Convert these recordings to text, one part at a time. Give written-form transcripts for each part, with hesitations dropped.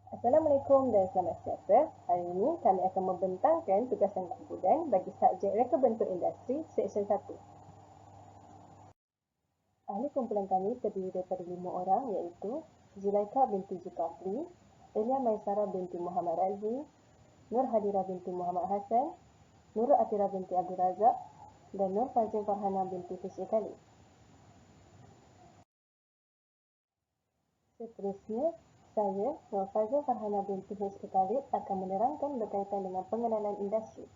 Assalamualaikum dan selamat sejahtera. Hari ini kami akan membentangkan tugasan kumpulan bagi subjek reka bentuk industri Seksyen 1. Ahli kumpulan kami terdiri daripada 5 orang iaitu Zulaikha binti Zulkafli, Elia Maisara binti Muhammad Razzi, Nur Hadira binti Muhammad Hassan, Nurul Atira binti Abdul Razak dan Nur Fazil Farhana binti Fisyih Khalid. Seterusnya, saya, Nur Fazil Farhana binti Fisyih Khalid akan menerangkan berkaitan dengan pengenalan industri.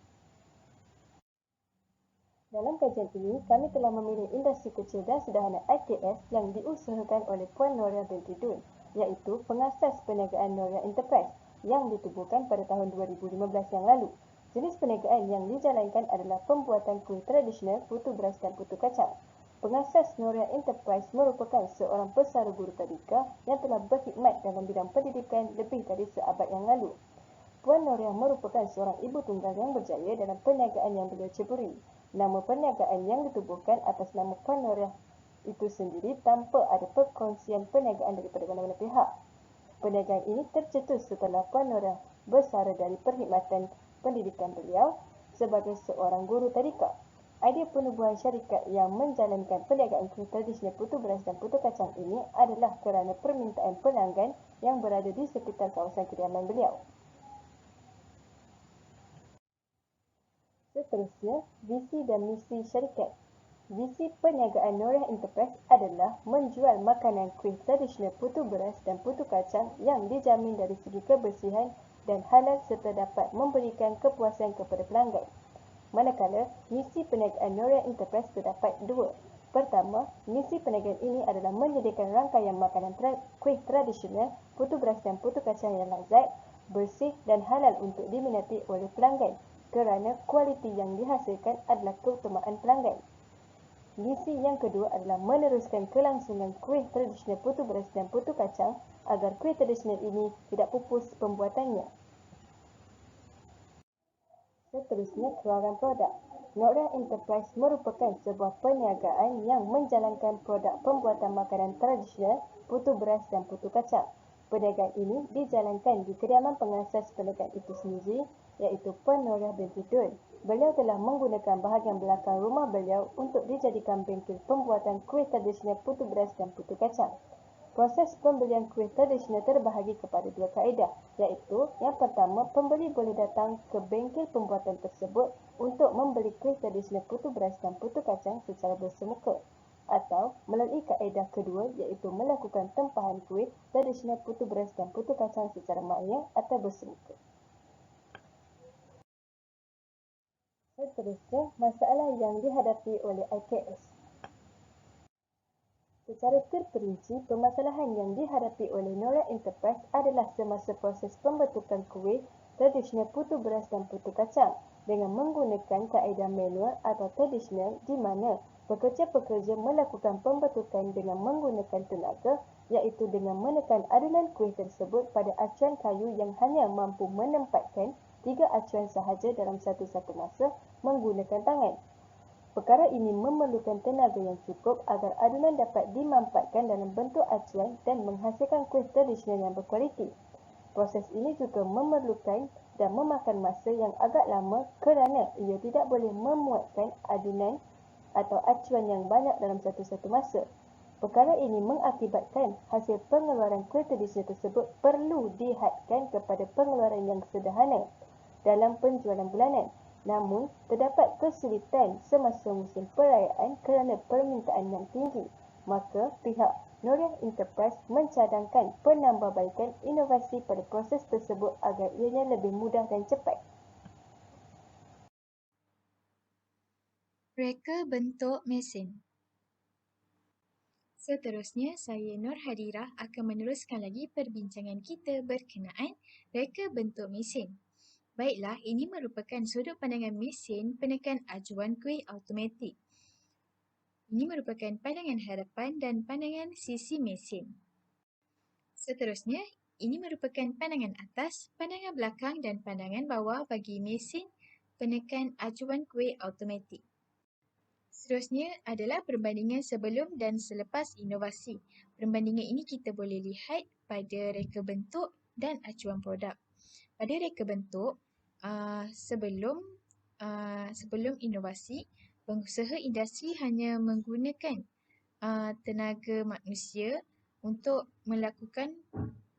Dalam kajian ini, kami telah memilih industri kecil dan sederhana IKS yang diusahakan oleh Puan Noria binti Dun, iaitu pengasas perniagaan Noria Enterprise yang ditubuhkan pada tahun 2015 yang lalu. Jenis perniagaan yang dijalankan adalah pembuatan kuih tradisional, putu beras dan putu kacang. Pengasas Noria Enterprise merupakan seorang pesara guru tadika yang telah berkhidmat dalam bidang pendidikan lebih dari seabad yang lalu. Puan Noria merupakan seorang ibu tunggal yang berjaya dalam perniagaan yang beliau ceburi. Nama perniagaan yang ditubuhkan atas nama Puan Noria itu sendiri tanpa ada perkongsian perniagaan daripada mana-mana pihak. Perniagaan ini tercetus setelah Puan Noria bersara dari perkhidmatan pendidikan beliau sebagai seorang guru tadika. Idea penubuhan syarikat yang menjalankan perniagaan kuih tradisional putu beras dan putu kacang ini adalah kerana permintaan pelanggan yang berada di sekitar kawasan kediaman beliau. Seterusnya, visi dan misi syarikat. Visi perniagaan Noria Enterprise adalah menjual makanan kuih tradisional putu beras dan putu kacang yang dijamin dari segi kebersihan dan halal serta dapat memberikan kepuasan kepada pelanggan. Manakala, misi perniagaan Noria Enterprise terdapat dua. Pertama, misi perniagaan ini adalah menyediakan rangkaian makanan kuih tradisional, putu beras dan putu kacang yang lazat, bersih dan halal untuk diminati oleh pelanggan kerana kualiti yang dihasilkan adalah keutamaan pelanggan. Misi yang kedua adalah meneruskan kelangsungan kuih tradisional putu beras dan putu kacang agar kuih tradisional ini tidak pupus pembuatannya. Seterusnya, keluaran produk. Noria Enterprise merupakan sebuah perniagaan yang menjalankan produk pembuatan makanan tradisional, putu beras dan putu kacang. Perniagaan ini dijalankan di kediaman pengasas perniagaan itu sendiri, iaitu Puan Noria binti Dun. Beliau telah menggunakan bahagian belakang rumah beliau untuk dijadikan bengkel pembuatan kuih tradisional putu beras dan putu kacang. Proses pembelian kuih tradisional terbahagi kepada dua kaedah, iaitu yang pertama, pembeli boleh datang ke bengkel pembuatan tersebut untuk membeli kuih tradisional putu beras dan putu kacang secara bersemuka, atau melalui kaedah kedua, iaitu melakukan tempahan kuih tradisional putu beras dan putu kacang secara maya atau bersemuka. Seterusnya, masalah yang dihadapi oleh IKS. Secara terperinci, permasalahan yang dihadapi oleh Noria Enterprise adalah semasa proses pembentukan kuih tradisional putu beras dan putu kacang dengan menggunakan kaedah manual atau tradisional di mana pekerja-pekerja melakukan pembentukan dengan menggunakan tenaga, iaitu dengan menekan adunan kuih tersebut pada acuan kayu yang hanya mampu menempatkan 3 acuan sahaja dalam satu-satu masa menggunakan tangan. Perkara ini memerlukan tenaga yang cukup agar adunan dapat dimampatkan dalam bentuk acuan dan menghasilkan kuih tradisional yang berkualiti. Proses ini juga memerlukan dan memakan masa yang agak lama kerana ia tidak boleh memuatkan adunan atau acuan yang banyak dalam satu-satu masa. Perkara ini mengakibatkan hasil pengeluaran kuih tradisional tersebut perlu dihadkan kepada pengeluaran yang sederhana dalam penjualan bulanan. Namun, terdapat kesulitan semasa musim perayaan kerana permintaan yang tinggi. Maka, pihak Noria Enterprise mencadangkan penambahbaikan inovasi pada proses tersebut agar ianya lebih mudah dan cepat. Reka bentuk mesin. Seterusnya, saya Nur Hadirah akan meneruskan lagi perbincangan kita berkenaan reka bentuk mesin. Baiklah, ini merupakan sudut pandangan mesin penekan ajuan kuih automatik. Ini merupakan pandangan hadapan dan pandangan sisi mesin. Seterusnya, ini merupakan pandangan atas, pandangan belakang dan pandangan bawah bagi mesin penekan ajuan kuih automatik. Seterusnya adalah perbandingan sebelum dan selepas inovasi. Perbandingan ini kita boleh lihat pada reka bentuk dan acuan produk. Pada reka bentuk, sebelum inovasi, pengusaha industri hanya menggunakan tenaga manusia untuk melakukan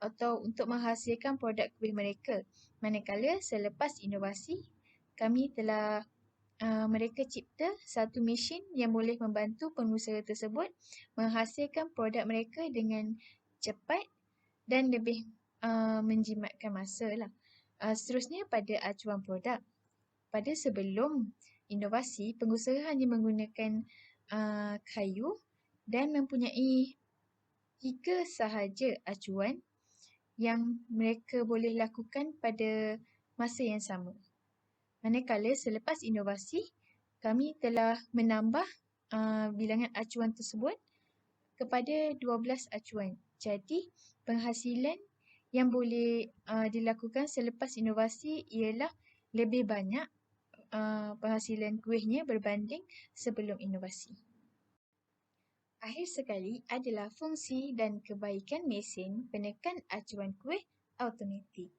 atau untuk menghasilkan produk kuih mereka. Manakala selepas inovasi, mereka cipta satu mesin yang boleh membantu pengusaha tersebut menghasilkan produk mereka dengan cepat dan lebih menjimatkan masa lah. Seterusnya pada acuan produk. Pada sebelum inovasi, pengusaha hanya menggunakan kayu dan mempunyai 3 sahaja acuan yang mereka boleh lakukan pada masa yang sama. Manakala selepas inovasi, kami telah menambah bilangan acuan tersebut kepada 12 acuan. Jadi, penghasilan yang boleh dilakukan selepas inovasi ialah lebih banyak penghasilan kuihnya berbanding sebelum inovasi. Akhir sekali adalah fungsi dan kebaikan mesin penekan acuan kuih automatik.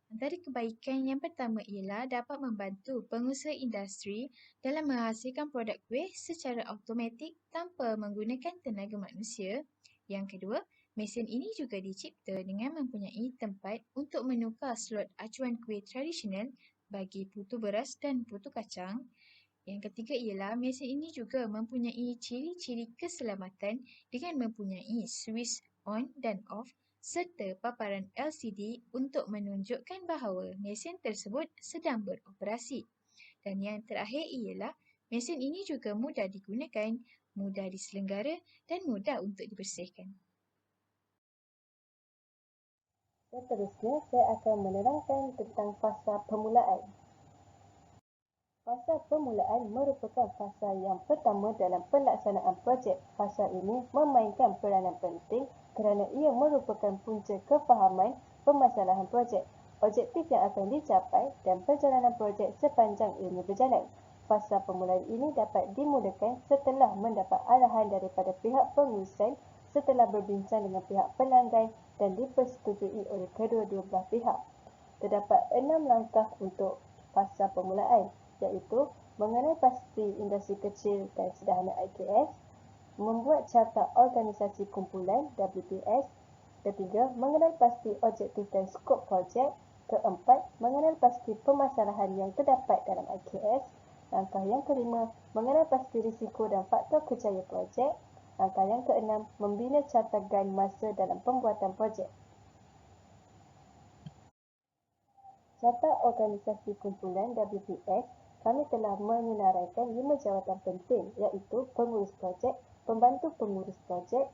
Antara kebaikan yang pertama ialah dapat membantu pengusaha industri dalam menghasilkan produk kuih secara automatik tanpa menggunakan tenaga manusia. Yang kedua, mesin ini juga dicipta dengan mempunyai tempat untuk menukar slot acuan kuih tradisional bagi putu beras dan putu kacang. Yang ketiga ialah mesin ini juga mempunyai ciri-ciri keselamatan dengan mempunyai switch on dan off serta paparan LCD untuk menunjukkan bahawa mesin tersebut sedang beroperasi. Dan yang terakhir ialah mesin ini juga mudah digunakan, mudah diselenggara dan mudah untuk dibersihkan. Seterusnya, saya akan menerangkan tentang fasa permulaan. Fasa permulaan merupakan fasa yang pertama dalam pelaksanaan projek. Fasa ini memainkan peranan penting kerana ia merupakan punca kefahaman permasalahan projek, objektif yang akan dicapai dan perjalanan projek sepanjang ianya berjalan. Fasa permulaan ini dapat dimulakan setelah mendapat arahan daripada pihak pengurusan, setelah berbincang dengan pihak pelanggan dan dipersetujui oleh kedua-dua belah pihak. Terdapat 6 langkah untuk fasa permulaan, iaitu mengenal pasti industri kecil dan sederhana IKS, membuat carta organisasi kumpulan WPS, ketiga, mengenal pasti objektif dan skop projek, keempat, mengenal pasti permasalahan yang terdapat dalam IKS, langkah yang kelima, mengenal pasti risiko dan faktor kejayaan projek, langkah yang keenam, membina carta gan masa dalam pembuatan projek. Carta organisasi kumpulan WPS, kami telah menyenaraikan 5 jawatan penting, iaitu pengurus projek, pembantu pengurus projek,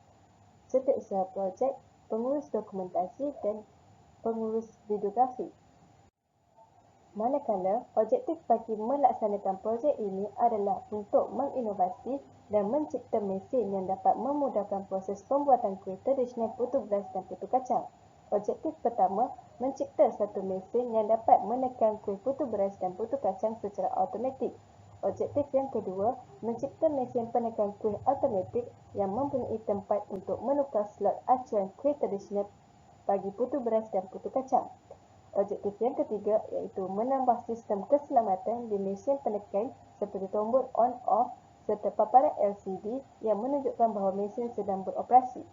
setiausaha projek, pengurus dokumentasi dan pengurus videografi. Manakala, objektif bagi melaksanakan projek ini adalah untuk menginovasi dan mencipta mesin yang dapat memudahkan proses pembuatan kuih tradisional putu beras dan putu kacang. Objektif pertama, mencipta satu mesin yang dapat menekan kuih putu beras dan putu kacang secara automatik. Objektif yang kedua, mencipta mesin penekan kuih automatik yang mempunyai tempat untuk menukar slot acuan kuih tradisional bagi putu beras dan putu kacang. Objektif yang ketiga iaitu menambah sistem keselamatan di mesin penekan seperti tombol on-off serta paparan LCD yang menunjukkan bahawa mesin sedang beroperasi.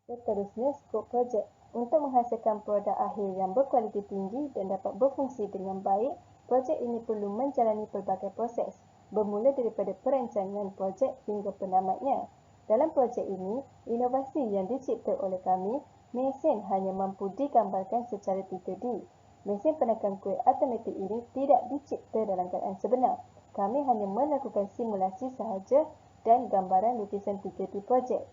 Seterusnya, skop projek. Untuk menghasilkan produk akhir yang berkualiti tinggi dan dapat berfungsi dengan baik, projek ini perlu menjalani pelbagai proses, bermula daripada perancangan projek hingga penamatnya. Dalam projek ini, inovasi yang dicipta oleh kami, mesin hanya mampu digambarkan secara 3D. Mesin penekan kuih automatik ini tidak dicipta dalam keadaan sebenar. Kami hanya melakukan simulasi sahaja dan gambaran lukisan 3D projek.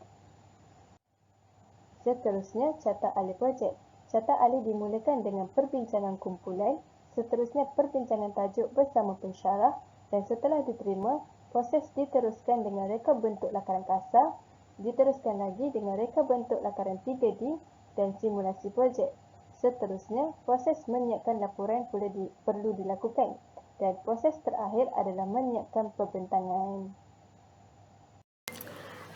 Seterusnya, carta ahli projek. Carta ahli dimulakan dengan perbincangan kumpulan, seterusnya perbincangan tajuk bersama pensyarah dan setelah diterima, proses diteruskan dengan reka bentuk lakaran kasar, diteruskan lagi dengan reka bentuk lakaran 3D dan simulasi projek. Seterusnya, proses menyiapkan laporan perlu dilakukan dan proses terakhir adalah menyiapkan pembentangan.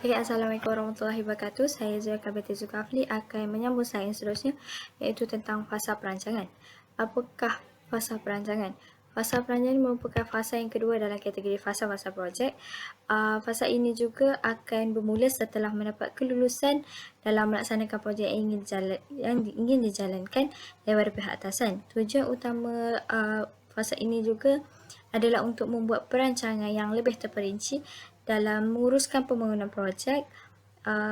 Okay, Assalamualaikum warahmatullahi wabarakatuh. Saya Zulkifli Zulkifli akan menyambung slide yang seterusnya, iaitu tentang fasa perancangan. Apakah fasa perancangan? Fasa perancangan merupakan fasa yang kedua dalam kategori fasa-fasa projek. Fasa ini juga akan bermula setelah mendapat kelulusan dalam melaksanakan projek yang ingin dijalankan daripada pihak atasan. Tujuan utama fasa ini juga adalah untuk membuat perancangan yang lebih terperinci dalam menguruskan pembangunan projek,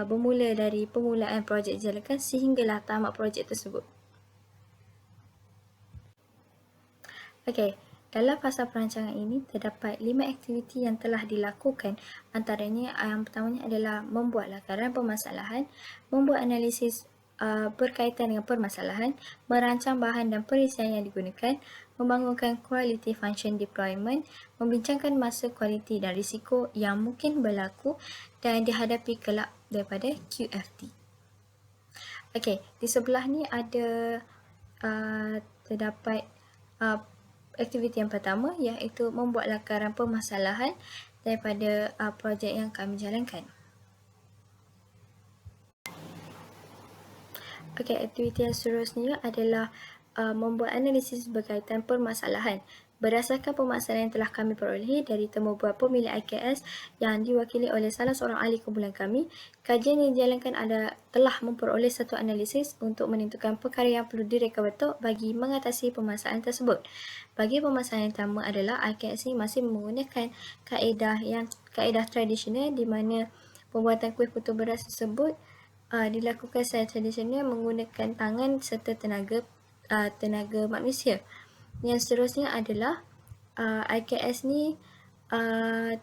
bermula dari permulaan projek dijalankan sehinggalah tamat projek tersebut. Okey, dalam fasa perancangan ini terdapat 5 aktiviti yang telah dilakukan. Antaranya yang pertamanya adalah membuat lakaran permasalahan, membuat analisis berkaitan dengan permasalahan, merancang bahan dan perincian yang digunakan, membangunkan quality function deployment, membincangkan masa kualiti dan risiko yang mungkin berlaku dan dihadapi kelak daripada QFT. Okey, di sebelah ni ada terdapat aktiviti yang pertama, iaitu membuat lakaran permasalahan daripada projek yang kami jalankan. Okey, aktiviti yang seterusnya adalah membuat analisis berkaitan permasalahan. Berdasarkan permasalahan yang telah kami perolehi dari temu buat pemilih IKS yang diwakili oleh salah seorang ahli kumpulan kami, kajian yang dijalankan telah memperoleh satu analisis untuk menentukan perkara yang perlu direka betul bagi mengatasi permasalahan tersebut. Bagi permasalahan yang pertama adalah IKS ini masih menggunakan kaedah tradisional di mana pembuatan kuih putu beras tersebut dilakukan secara tradisional menggunakan tangan serta tenaga manusia. Yang seterusnya adalah IKS ni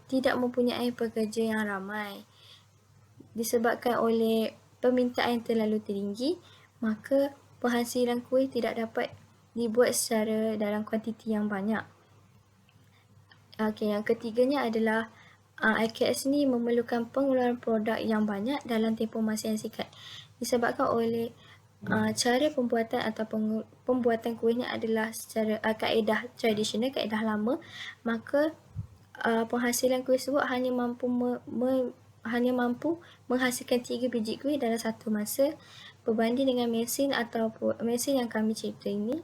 tidak mempunyai pekerja yang ramai. Disebabkan oleh permintaan yang terlalu tinggi, maka penghasilan kuih tidak dapat dibuat secara dalam kuantiti yang banyak. Okey, yang ketiganya adalah IKS ni memerlukan pengeluaran produk yang banyak dalam tempoh masa yang singkat. Disebabkan oleh cara pembuatan atau pembuatan kuihnya adalah secara kaedah tradisional, kaedah lama, maka penghasilan kuih tersebut hanya mampu menghasilkan 3 biji kuih dalam satu masa, berbanding dengan mesin yang kami cerita ini,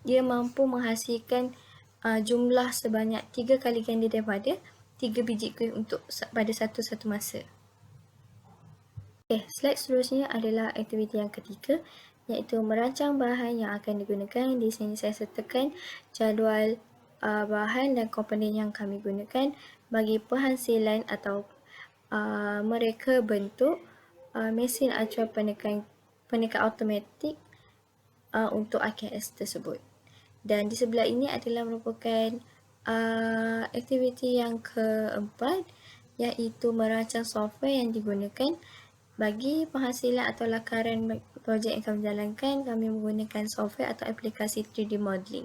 dia mampu menghasilkan jumlah sebanyak 3 kali ganda daripada 3 biji kuih pada satu masa. Slide seterusnya adalah aktiviti yang ketiga, iaitu merancang bahan yang akan digunakan. Di sini saya sertakan jadual bahan dan komponen yang kami gunakan bagi penghasilan atau mereka bentuk mesin acuan penekan automatik untuk IKS tersebut. Dan di sebelah ini adalah merupakan aktiviti yang keempat, iaitu merancang software yang digunakan. Bagi penghasilan atau lakaran projek yang kami jalankan, kami menggunakan software atau aplikasi 3D modeling.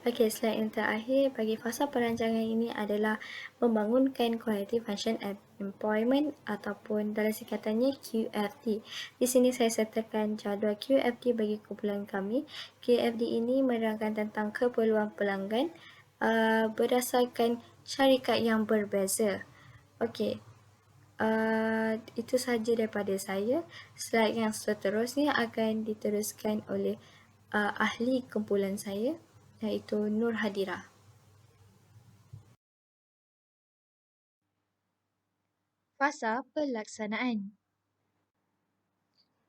Okey, slide yang terakhir bagi fasa perancangan ini adalah membangunkan quality function employment ataupun dalam singkatannya QFT. Di sini saya sertakan jadual QFT bagi kumpulan kami. QFT ini menerangkan tentang keperluan pelanggan berdasarkan syarikat yang berbeza. Okey. Itu sahaja daripada saya. Slide yang seterusnya akan diteruskan oleh ahli kumpulan saya, iaitu Nur Hadira. Fasa pelaksanaan.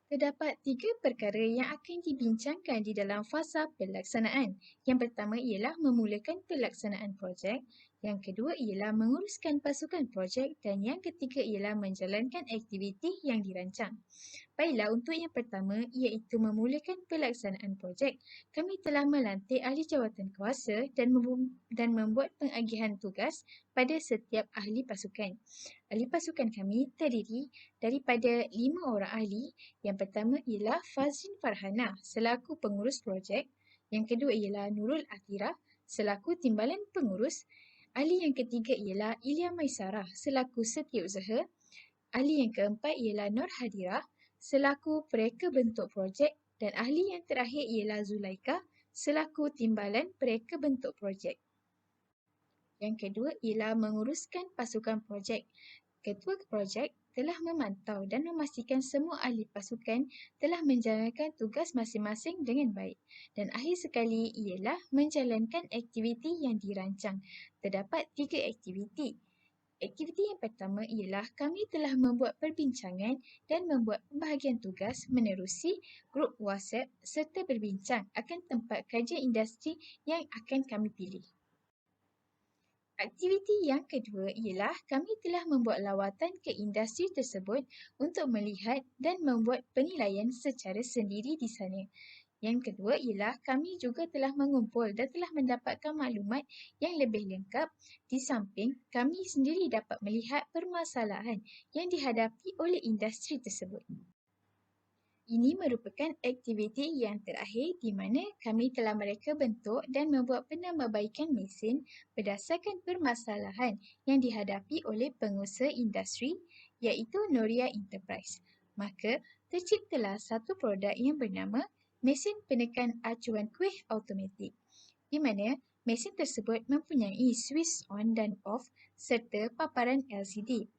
Terdapat 3 perkara yang akan dibincangkan di dalam fasa pelaksanaan. Yang pertama ialah memulakan pelaksanaan projek, yang kedua ialah menguruskan pasukan projek dan yang ketiga ialah menjalankan aktiviti yang dirancang. Baiklah, untuk yang pertama iaitu memulakan pelaksanaan projek. Kami telah melantik ahli jawatan kuasa dan membuat pengagihan tugas pada setiap ahli pasukan. Ahli pasukan kami terdiri daripada 5 orang ahli. Yang pertama ialah Fazrin Farhana selaku pengurus projek. Yang kedua ialah Nurul Atira selaku timbalan pengurus. Ahli yang ketiga ialah Ilya Maisarah selaku setiausaha. Ahli yang keempat ialah Nur Hadira selaku pereka bentuk projek dan ahli yang terakhir ialah Zulaika selaku timbalan pereka bentuk projek. Yang kedua ialah menguruskan pasukan projek. Ketua projek telah memantau dan memastikan semua ahli pasukan telah menjalankan tugas masing-masing dengan baik. Dan akhir sekali ialah menjalankan aktiviti yang dirancang. Terdapat 3 aktiviti. Aktiviti yang pertama ialah kami telah membuat perbincangan dan membuat pembahagian tugas menerusi grup WhatsApp serta berbincang akan tempat kajian industri yang akan kami pilih. Aktiviti yang kedua ialah kami telah membuat lawatan ke industri tersebut untuk melihat dan membuat penilaian secara sendiri di sana. Yang kedua ialah kami juga telah mengumpul dan telah mendapatkan maklumat yang lebih lengkap di samping kami sendiri dapat melihat permasalahan yang dihadapi oleh industri tersebut. Ini merupakan aktiviti yang terakhir di mana kami telah mereka bentuk dan membuat penambahbaikan mesin berdasarkan permasalahan yang dihadapi oleh pengusaha industri iaitu Noria Enterprise. Maka, terciptalah satu produk yang bernama mesin penekan acuan kuih automatik di mana mesin tersebut mempunyai switch on dan off serta paparan LCD.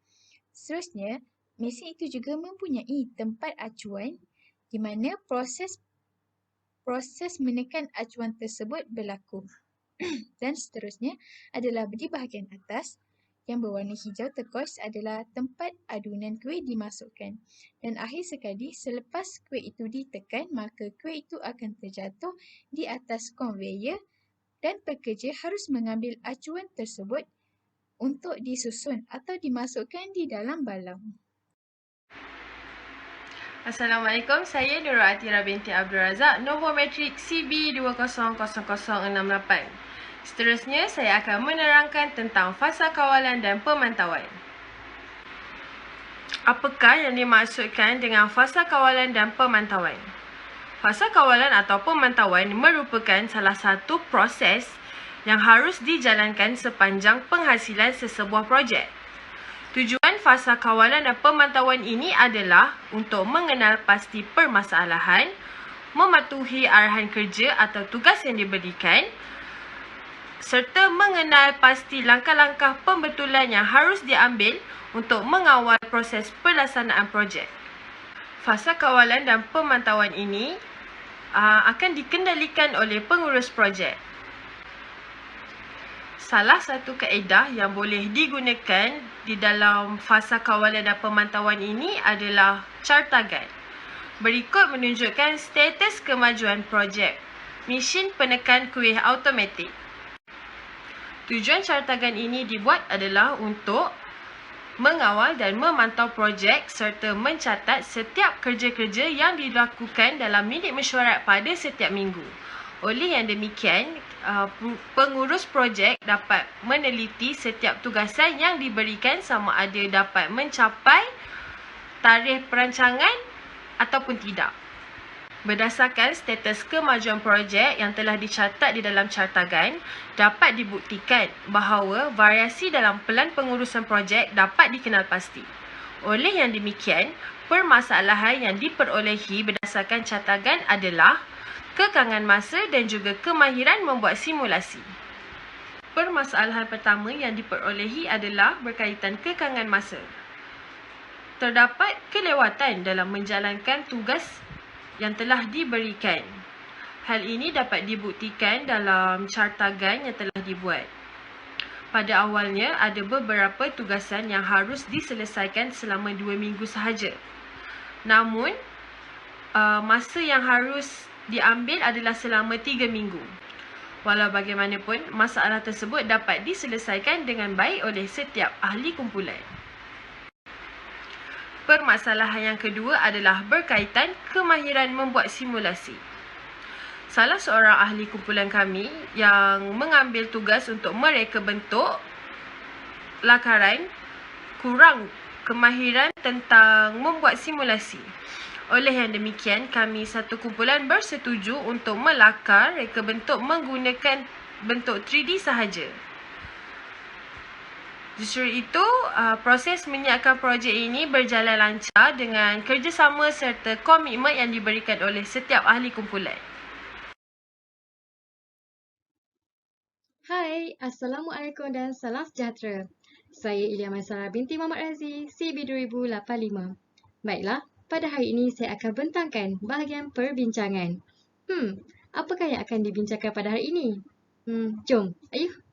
Seterusnya, mesin itu juga mempunyai tempat acuan di mana proses menekan acuan tersebut berlaku. Dan seterusnya adalah di bahagian atas yang berwarna hijau turquoise adalah tempat adunan kuih dimasukkan. Dan akhir sekali selepas kuih itu ditekan, maka kuih itu akan terjatuh di atas konveyor dan pekerja harus mengambil acuan tersebut untuk disusun atau dimasukkan di dalam balang. Assalamualaikum, saya Nurul Atira binti Abdul Razak, nombor matrik CB200068. Seterusnya, saya akan menerangkan tentang fasa kawalan dan pemantauan. Apakah yang dimaksudkan dengan fasa kawalan dan pemantauan? Fasa kawalan atau pemantauan merupakan salah satu proses yang harus dijalankan sepanjang penghasilan sesebuah projek. Tujuan fasa kawalan dan pemantauan ini adalah untuk mengenal pasti permasalahan, mematuhi arahan kerja atau tugas yang diberikan, serta mengenal pasti langkah-langkah pembetulan yang harus diambil untuk mengawal proses pelaksanaan projek. Fasa kawalan dan pemantauan ini akan dikendalikan oleh pengurus projek. Salah satu kaedah yang boleh digunakan di dalam fasa kawalan dan pemantauan ini adalah cartagan. Berikut menunjukkan status kemajuan projek mesin penekan kuih automatik. Tujuan cartagan ini dibuat adalah untuk mengawal dan memantau projek serta mencatat setiap kerja-kerja yang dilakukan dalam minit mesyuarat pada setiap minggu. Oleh yang demikian, pengurus projek dapat meneliti setiap tugasan yang diberikan sama ada dapat mencapai tarikh perancangan ataupun tidak. Berdasarkan status kemajuan projek yang telah dicatat di dalam cartagan, dapat dibuktikan bahawa variasi dalam pelan pengurusan projek dapat dikenal pasti. Oleh yang demikian, permasalahan yang diperolehi berdasarkan cartagan adalah kekangan masa dan juga kemahiran membuat simulasi. Permasalahan pertama yang diperolehi adalah berkaitan kekangan masa. Terdapat kelewatan dalam menjalankan tugas yang telah diberikan. Hal ini dapat dibuktikan dalam cartagan yang telah dibuat. Pada awalnya, ada beberapa tugasan yang harus diselesaikan selama 2 minggu sahaja. Namun, masa yang harus diambil adalah selama 3 minggu. Walau bagaimanapun, masalah tersebut dapat diselesaikan dengan baik oleh setiap ahli kumpulan. Permasalahan yang kedua adalah berkaitan kemahiran membuat simulasi. Salah seorang ahli kumpulan kami yang mengambil tugas untuk mereka bentuk lakaran kurang kemahiran tentang membuat simulasi. Oleh yang demikian, kami satu kumpulan bersetuju untuk melakar reka bentuk menggunakan bentuk 3D sahaja. Justru itu, proses menyiapkan projek ini berjalan lancar dengan kerjasama serta komitmen yang diberikan oleh setiap ahli kumpulan. Hai, Assalamualaikum dan salam sejahtera. Saya Ilya Maisara binti Muhammad Razi, CB 2085. Baiklah, pada hari ini saya akan bentangkan bahagian perbincangan. Apakah yang akan dibincangkan pada hari ini? Jom, ayuh.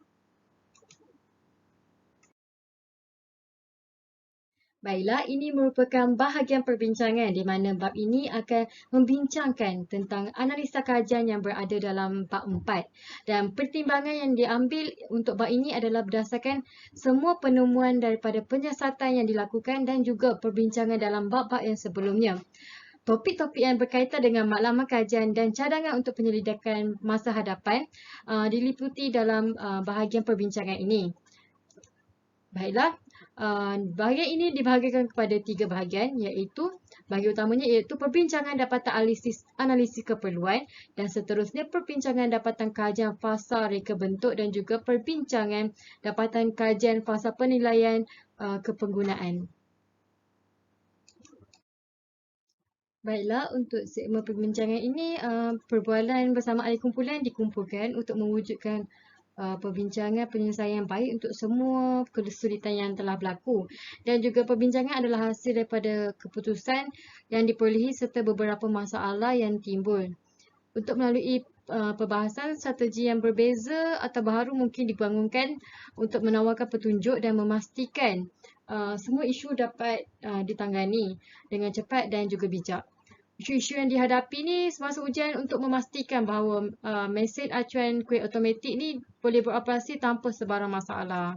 Baiklah, ini merupakan bahagian perbincangan di mana bab ini akan membincangkan tentang analisa kajian yang berada dalam bab 4. Dan pertimbangan yang diambil untuk bab ini adalah berdasarkan semua penemuan daripada penyiasatan yang dilakukan dan juga perbincangan dalam bab-bab yang sebelumnya. Topik-topik yang berkaitan dengan maklumat kajian dan cadangan untuk penyelidikan masa hadapan diliputi dalam bahagian perbincangan ini. Baiklah, bahagian ini dibahagikan kepada 3 bahagian iaitu bahagian utamanya iaitu perbincangan dapatan analisis keperluan dan seterusnya perbincangan dapatan kajian fasa reka bentuk dan juga perbincangan dapatan kajian fasa penilaian kepenggunaan. Baiklah, untuk segmen perbincangan ini perbualan bersama ahli kumpulan dikumpulkan untuk mewujudkan perbincangan penyelesaian yang baik untuk semua kesulitan yang telah berlaku dan juga perbincangan adalah hasil daripada keputusan yang diperolehi serta beberapa masalah yang timbul. Untuk melalui perbahasan strategi yang berbeza atau baharu mungkin dibangunkan untuk menawarkan petunjuk dan memastikan semua isu dapat ditangani dengan cepat dan juga bijak. Isu-isu yang dihadapi ni semasa ujian untuk memastikan bahawa mesin acuan kuih automatik ni boleh beroperasi tanpa sebarang masalah.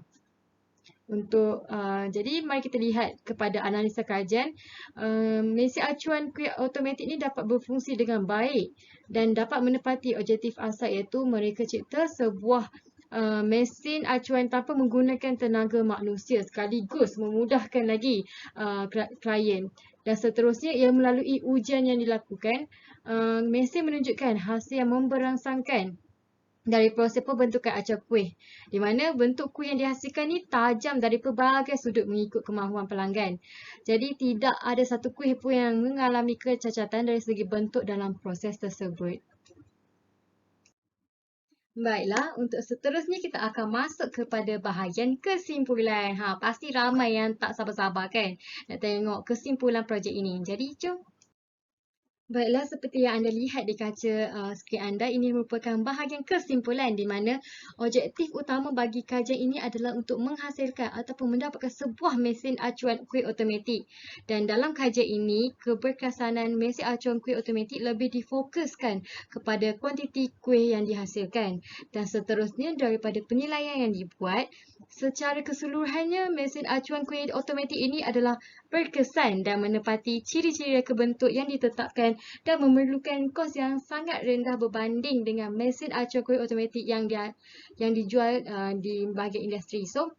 Jadi mari kita lihat kepada analisa kajian. Mesin acuan kuih automatik ni dapat berfungsi dengan baik dan dapat menepati objektif asal iaitu mereka cipta sebuah mesin acuan tanpa menggunakan tenaga manusia sekaligus memudahkan lagi klien. Dan seterusnya ia melalui ujian yang dilakukan, mesin menunjukkan hasil yang memberangsangkan dari proses pembentukan acuan kuih di mana bentuk kuih yang dihasilkan ni tajam dari pelbagai sudut mengikut kemahuan pelanggan. Jadi tidak ada satu kuih pun yang mengalami kecacatan dari segi bentuk dalam proses tersebut. Baiklah, untuk seterusnya kita akan masuk kepada bahagian kesimpulan. Pasti ramai yang tak sabar-sabar kan nak tengok kesimpulan projek ini. Jadi jom. Baiklah, seperti yang anda lihat di kaca skrin anda, ini merupakan bahagian kesimpulan di mana objektif utama bagi kajian ini adalah untuk menghasilkan ataupun mendapatkan sebuah mesin acuan kuih automatik. Dan dalam kajian ini, keberkesanan mesin acuan kuih automatik lebih difokuskan kepada kuantiti kuih yang dihasilkan. Dan seterusnya, daripada penilaian yang dibuat, secara keseluruhannya mesin acuan kuih automatik ini adalah berkesan dan menepati ciri-ciri reka bentuk yang ditetapkan dan memerlukan kos yang sangat rendah berbanding dengan mesin acuan kuih automatik yang dijual di bahagian industri. So,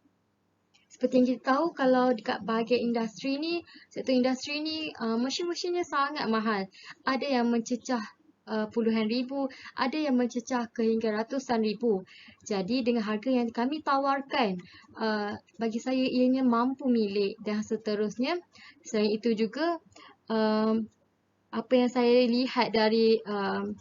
seperti yang kita tahu, kalau dekat bahagian industri ni, sektor industri ni, mesin-mesinnya sangat mahal. Ada yang mencecah puluhan ribu, ada yang mencecah ke hingga ratusan ribu. Jadi dengan harga yang kami tawarkan, bagi saya ianya mampu milik. Dan seterusnya, selain itu juga, apa yang saya lihat dari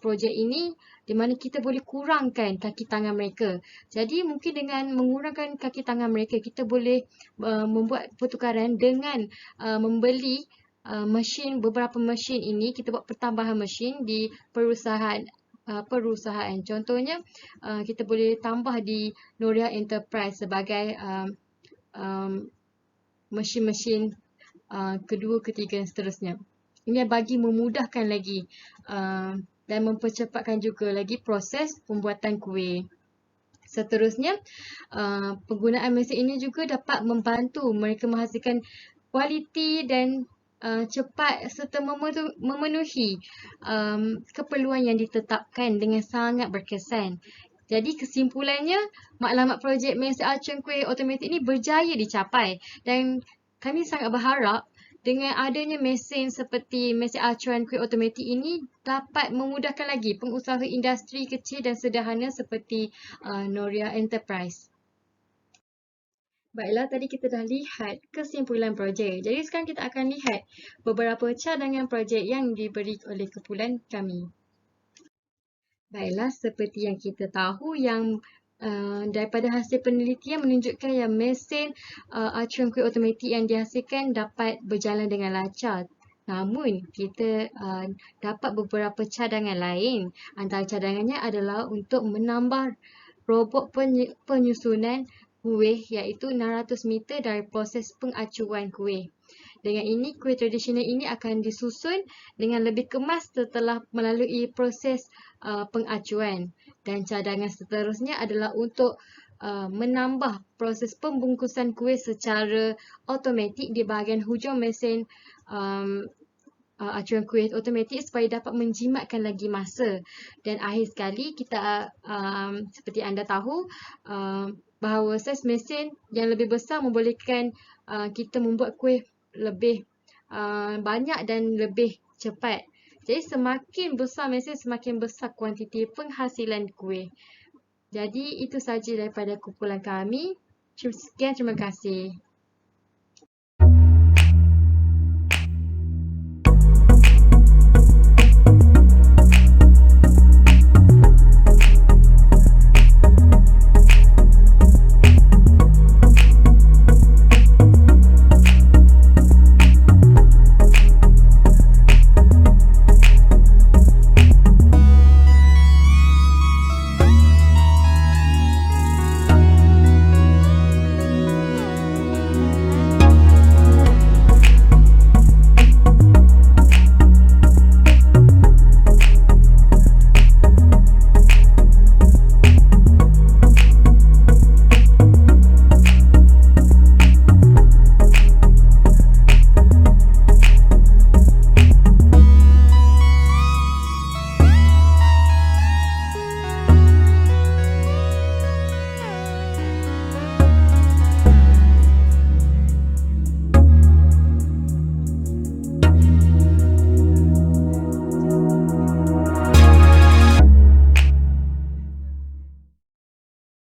projek ini, di mana kita boleh kurangkan kaki tangan mereka. Jadi mungkin dengan mengurangkan kaki tangan mereka, kita boleh membuat pertukaran dengan membeli beberapa mesin ini, kita buat pertambahan mesin di perusahaan. Contohnya, kita boleh tambah di Noria Enterprise sebagai mesin-mesin kedua, ketiga dan seterusnya. Ini bagi memudahkan lagi dan mempercepatkan juga lagi proses pembuatan kuih. Seterusnya, penggunaan mesin ini juga dapat membantu mereka menghasilkan kualiti dan cepat serta memenuhi keperluan yang ditetapkan dengan sangat berkesan. Jadi kesimpulannya, matlamat projek mesin acuan kuih automatik ini berjaya dicapai dan kami sangat berharap dengan adanya mesin seperti mesin acuan kuih automatik ini dapat memudahkan lagi pengusaha industri kecil dan sederhana seperti Noria Enterprise. Baiklah, tadi kita dah lihat kesimpulan projek. Jadi sekarang kita akan lihat beberapa cadangan projek yang diberi oleh kumpulan kami. Baiklah, seperti yang kita tahu yang daripada hasil penelitian menunjukkan yang mesin acuan kuih automatik yang dihasilkan dapat berjalan dengan lancar. Namun, kita dapat beberapa cadangan lain. Antara cadangannya adalah untuk menambah robot penyusunan kuih iaitu 600 meter dari proses pengacuan kuih. Dengan ini, kuih tradisional ini akan disusun dengan lebih kemas setelah melalui proses pengacuan. Dan cadangan seterusnya adalah untuk menambah proses pembungkusan kuih secara automatik di bahagian hujung mesin acuan kuih automatik supaya dapat menjimatkan lagi masa. Dan akhir sekali kita seperti anda tahu bahawa saiz mesin yang lebih besar membolehkan kita membuat kuih lebih banyak dan lebih cepat. Jadi semakin besar mesin, semakin besar kuantiti penghasilan kuih. Jadi itu sahaja daripada kumpulan kami. Sekian, terima kasih.